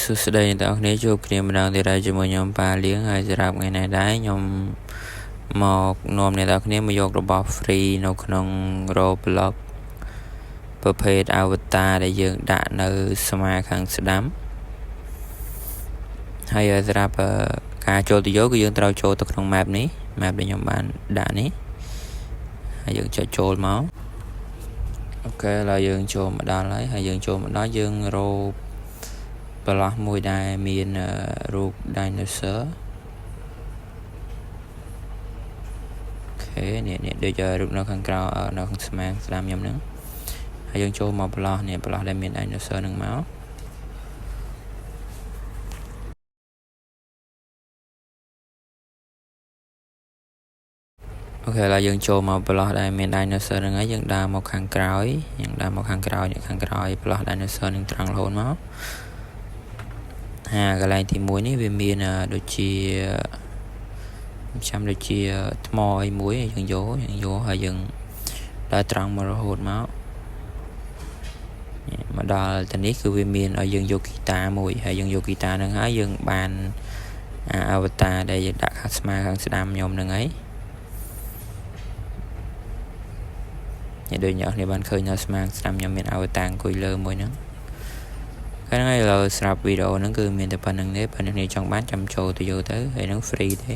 សួស្តីអ្នកទាំងអស់គ្នាជួបគ្នាម្ដងទៀតហើយជាមួយខ្ញុំប៉ាលៀងហើយសម្រាប់ថ្ងៃនេះដែរខ្ញុំមកនាំអ្នកទាំងអស់គ្នាមកយករបស់ free នៅក្នុង Roblox ប្រភេទ Avatar ដែលយើងដាក់នៅស្មាខាងស្ដាំហើយសម្រាប់ការចូលទៅយកគឺយើងត្រូវចូលទៅក្នុង map នេះ map ដែលខ្ញុំបានដាក់នេះហើយយើងចុចចូលមកអូខេឥឡូវយើងចូលមកដល់ហើយយើងចូលមកដល់យើងរកបន្លោះមួយដែលមានរូប dinosaur អូខេនេះដូចរូបនៅខាងក្រៅនៅខាងស្មាស្ដាំខ្ញុំហ្នឹងហើយយើងចូលមកបន្លោះនេះបន្លោះដែលមាន dinosaur ហ្នឹងមកអូខេឥឡូវយើងចូលមកបន្លោះដែលមាន dinosaur ហ្នឹងហើយយើងដើរមកខាងក្រោយនេះខាងក្រោយបន្លោះ dinosaur នឹងត្រង់រហូតមកកន្លែងទី1នេះវាមានដូចជាចាំដូចជាថ្មអីមួយយើងយកហើយយើងដើរត្រង់មករហូតមកដល់ទីនេះគឺវាមានឲ្យយើងយកហ្គីតាមួយហើយយើងយកហ្គីតាហ្នឹងហើយយើងបានAvatar ដែលយើងដាក់ខាងស្មាខាងស្ដាំខ្ញុំហ្នឹងហើយដូចអ្នកនរបានឃើញនៅស្មាស្ដាំខ្ញុំមានAvatarអង្គុយលើមួយហ្នឹងហ្នឹងហើយឥឡូវស្រាប់វីដេអូហ្នឹងគឺមានតែប៉ុណ្្នឹងទេបើអ្នកនាងចង់បានចាំចូលទៅយកទៅហើយហ្នឹង free ទេ